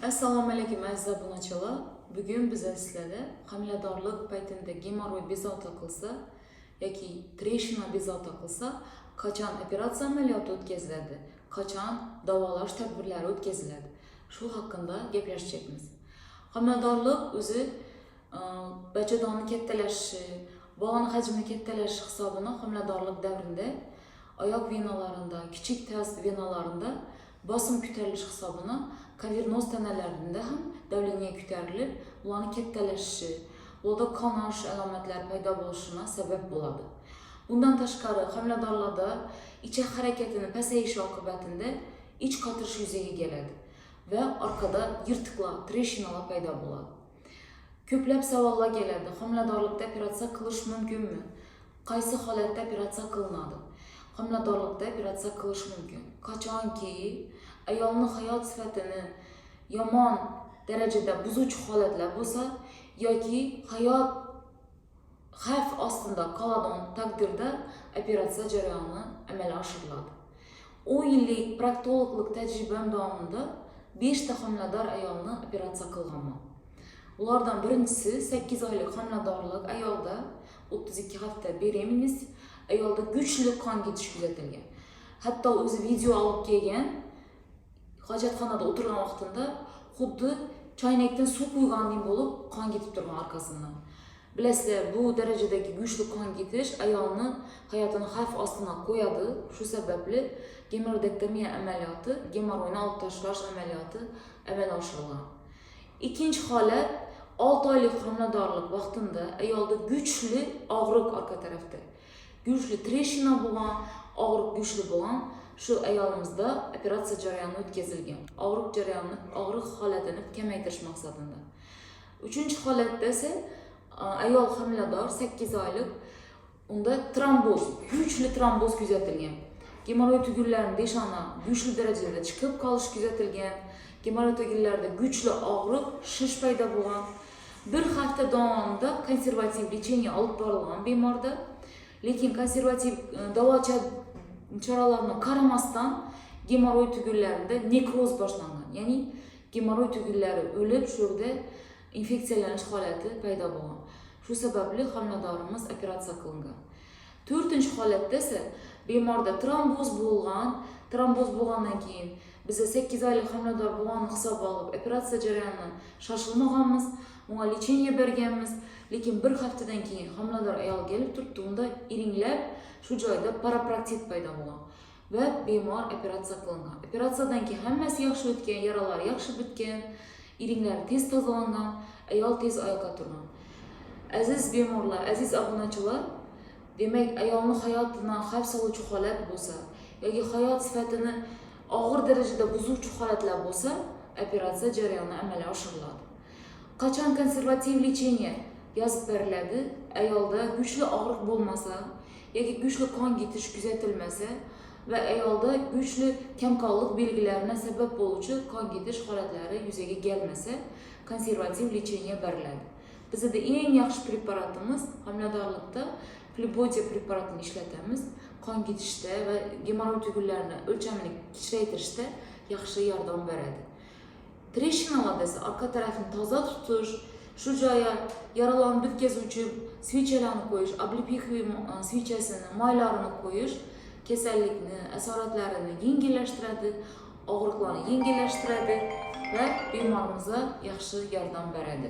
Assalomu alaykum aziz obunachilar. Bugun biz sizlarga homiladorlik paytida gemoroy bezovta qilsa yoki treshina bezovta qilsa qachon operatsiya amaliyoti o'tkaziladi, qachon davolash tadbirlari o'tkaziladi, shu haqida gaplashacakmiz. Homiladorlik o'zi bachadonni kattalashishi, bog'ni hajmi kattalashishi hisobidan homiladorlik davrida oyoq venalarida, kichik taz venalarida bosim ko'tarilishi hisobidan kavernoz tanalarida ham davleniya ko'tarilib, ularning kattalashishi, ularda qonash alomatlari paydo bo'lishina sabab bo'ladi. Bundan tashqari homiladorlarda ichak harakatini pasayishi oqibatida ich qotirish yuzaga keladi va orqada yirtiqlar, treshinalar paydo bo'ladi. Ko'plab savollar keladi. Homiladorlikda operatsiya qilish mumkinmi? Qaysi holatda operatsiya qilinadi? Homiladorlikda operatsiya qilish mumkin. Qachonki ayolning hayot sifatini yomon darajada buzuvchi holatlar bo'lsa yoki hayot xavf ostida qoladigan taqdirda operatsiya jarayoni amalga oshiriladi. 10 yillik proktologlik tajribam davomida 5 ta homilador ayolni operatsiya qilganman. Ulardan birinchisi 8 oylik homiladorlik ayolda 32 hafta beremiz ayolda kuchli qon ketish kuzatilgan. Hatto o'zi video olib kelgan, hojatxonada o'tirgan vaqtida xuddi choynakdan suv quyganday bo'lib qon ketib turgan orqasidan. Bilasizlar, bu darajadagi kuchli qon ketish ayolni hayotini xavf ostiga qo'yadi. Shu sababli gemoroidektomiya amaliyoti, gemoroyni olib tashlash amaliyoti amalga oshirilgan. Ikkinchi holat 6 oylik homiladorlik vaqtida ayolda kuchli og'riq orqa tarafda, kuchli treshina bo'lgan, og'riq kuchli bo'lgan, shu ayolimizda operatsiya jarayoni o'tkazilgan. Og'riq holatini kamaytirish maqsadida. Uchinchi holatda esa ayol homilador 8 oylik, unda tromboz, kuchli tromboz kuzatilgan. Gemoroid tugullarning deshani kuchli darajada chiqib qolish kuzatilgan. Gemoroid tugullarida kuchli og'riq, shish paydo bo'lgan. Bir hafta davomida konservativ lecheniya olib borilgan bemorda, lekin konservativ davochi choralarni qaramasdan gemoroid tugullarida nekroz boshlangan. Ya'ni gemoroid tugullari o'lib, shu yerda infeksiyalanish holati paydo bo'lgan. Shu sababli homiladorimiz operatsiya qilingan. 4-holatda esa bemorda tromboz bo'lgandan keyin biz 8 oylik homilador bo'lganini hisobga olib operatsiya jarayonini shoshilmaganmiz, unga lecheniya berganmiz, lekin bir haftadan keyin homilador ayol kelib turibdi, unda iringlab shu joyda parapraktit paydo bo'lgan va bemor operatsiya qilingan. Operatsiyadan keyin hammasi yaxshi o'tgan, yaralar yaxshi bitgan, iringlar tez tozalangan, ayol tez oyoqqa turgan. Aziz bemorlar, aziz obunachilar, demak ayolning hayotini xavf soluvchi holat bo'lsa yoki hayot sifatini og'ir darajada buzuvchi holatlar bo'lsa, operatsiya jarayoni amalga oshiriladi. Qachon konservativ lecheniya yozib beriladi? Ayolda kuchli og'riq bo'lmasa yoki kuchli qon ketish kuzatilmasa va ayolda kuchli kamqonlik belgilarini sabab bo'luvchi qon ketish holatlari yuzaga kelmasa, konservativ lecheniya beriladi. Bizda eng yaxshi preparatimiz homiladorlikda Flibodiya preparatini ishlatamiz. Qon ketishda va gemoroid tugullarini o'lchamini kichraytirishda yaxshi yordam beradi. Treshinalarda esa orqa tarafni toza tutish, shu joyga yaralarni bitkazuvchi svichalarni qo'yish, облепиховый svichasini, moylarini qo'yish kasallikni, asoratlarini yengillashtiradi, og'riqlarni yengillashtiradi va bemorimizga yaxshi yordam beradi.